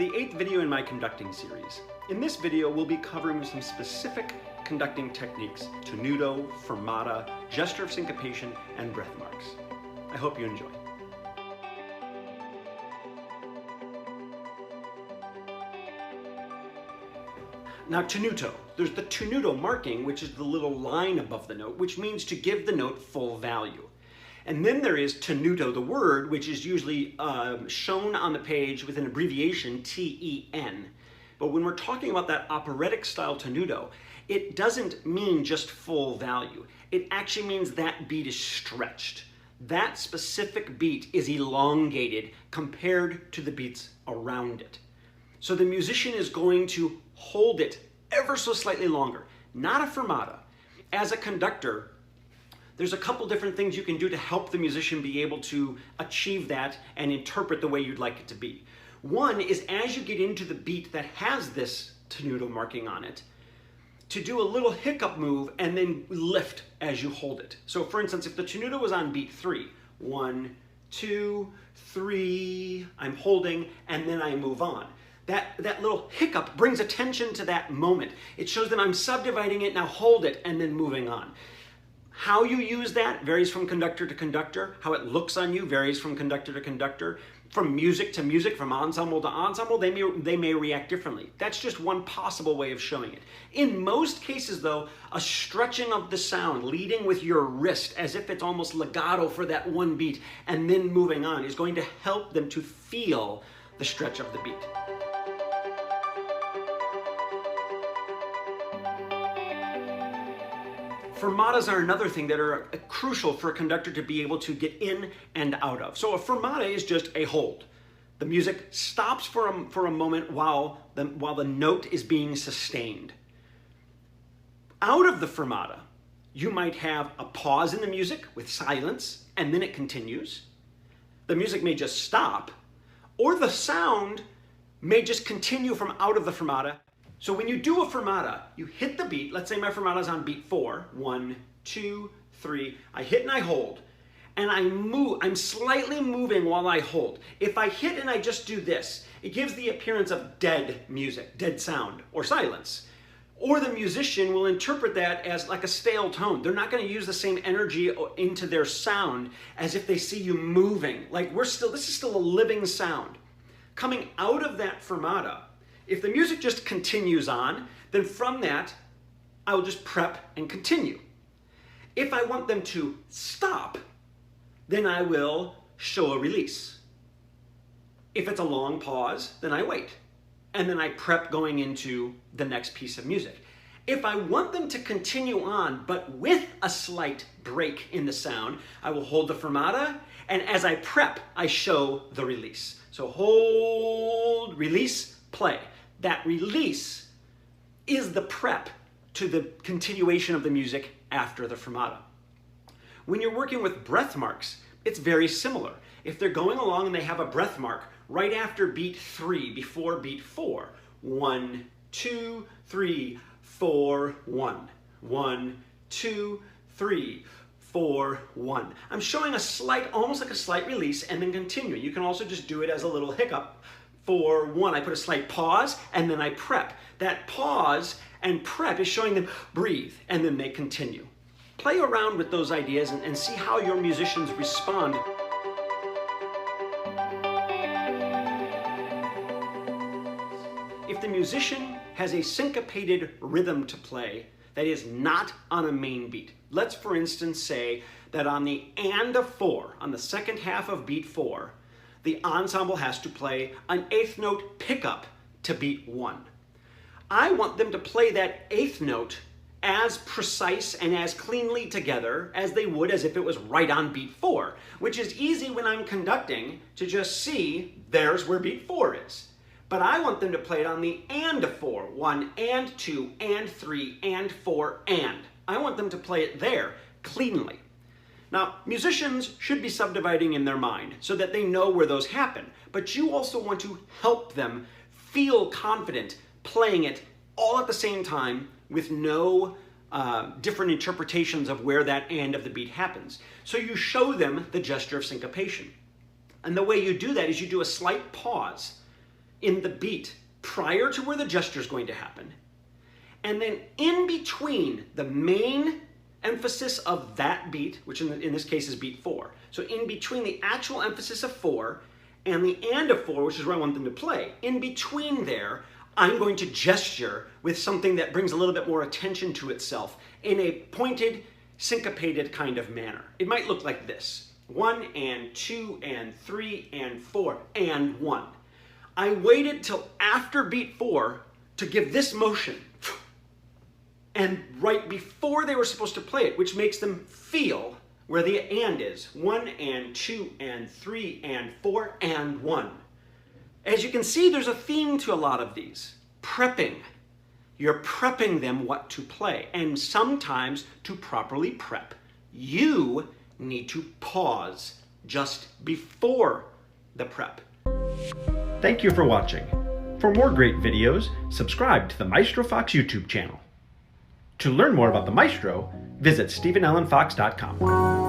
the 8th video in my conducting series. In this video, we'll be covering some specific conducting techniques: tenuto, fermata, gesture of syncopation, and breath marks. I hope you enjoy. Now, tenuto. There's the tenuto marking, which is the little line above the note, which means to give the note full value. And then there is tenuto, the word, which is usually shown on the page with an abbreviation, T-E-N. But when we're talking about that operatic style tenuto, it doesn't mean just full value. It actually means that beat is stretched. That specific beat is elongated compared to the beats around it. So the musician is going to hold it ever so slightly longer, not a fermata. As a conductor, there's a couple different things you can do to help the musician be able to achieve that and interpret the way you'd like it to be. One is, as you get into the beat that has this tenuto marking on it, to do a little hiccup move and then lift as you hold it. So for instance, if the tenuto was on beat 3, 1, 2, 3, I'm holding, and then I move on. That little hiccup brings attention to that moment. It shows them I'm subdividing it, now hold it, and then moving on. How you use that varies from conductor to conductor. How it looks on you varies from conductor to conductor. From music to music, from ensemble to ensemble, they may react differently. That's just one possible way of showing it. In most cases, though, a stretching of the sound, leading with your wrist as if it's almost legato for that one beat, and then moving on, is going to help them to feel the stretch of the beat. Fermatas are another thing that are crucial for a conductor to be able to get in and out of. So a fermata is just a hold. The music stops for a moment while the note is being sustained. Out of the fermata, you might have a pause in the music with silence, and then it continues. The music may just stop, or the sound may just continue from out of the fermata. So when you do a fermata, you hit the beat. Let's say my fermata is on beat 4. 1, 2, 3. I hit and I hold. And I move. I'm slightly moving while I hold. If I hit and I just do this, it gives the appearance of dead music, dead sound, or silence. Or the musician will interpret that as like a stale tone. They're not going to use the same energy into their sound as if they see you moving. Like this is still a living sound. Coming out of that fermata, if the music just continues on, then from that, I will just prep and continue. If I want them to stop, then I will show a release. If it's a long pause, then I wait. And then I prep going into the next piece of music. If I want them to continue on, but with a slight break in the sound, I will hold the fermata, and as I prep, I show the release. So hold, release, play. That release is the prep to the continuation of the music after the fermata. When you're working with breath marks, it's very similar. If they're going along and they have a breath mark right after beat 3, before beat 4, 1, 2, 3, 4, 1, 1, 2, 3, 4, 1. I'm showing a slight, almost like a slight release, and then continue. You can also just do it as a little hiccup. 4, 1, I put a slight pause, and then I prep. That pause and prep is showing them breathe, and then they continue. Play around with those ideas and see how your musicians respond. If the musician has a syncopated rhythm to play that is not on a main beat, let's for instance say that on the and of 4, on the second half of beat 4, the ensemble has to play an 8th note pickup to beat 1. I want them to play that 8th note as precise and as cleanly together as they would as if it was right on beat 4, which is easy when I'm conducting to just see there's where beat 4 is. But I want them to play it on the and of 4, 1 and 2 and 3 and 4 and. I want them to play it there cleanly. Now, musicians should be subdividing in their mind so that they know where those happen, but you also want to help them feel confident playing it all at the same time with no different interpretations of where that and of the beat happens. So you show them the gesture of syncopation. And the way you do that is you do a slight pause in the beat prior to where the gesture is going to happen. And then in between the main emphasis of that beat, which in this case is beat 4. So in between the actual emphasis of 4 and the and of 4, which is where I want them to play, in between there, I'm going to gesture with something that brings a little bit more attention to itself in a pointed, syncopated kind of manner. It might look like this: 1 and 2 and 3 and 4 and 1. I waited till after beat 4 to give this motion, and right before they were supposed to play it, which makes them feel where the and is: 1 and 2 and 3 and 4 and 1. As you can see, there's a theme to a lot of these. Prepping. You're prepping them what to play, and sometimes to properly prep, you need to pause just before the prep. Thank you for watching. For more great videos, subscribe to the Maestro Fox YouTube channel. To learn more about the Maestro, visit StephenAllenFox.com.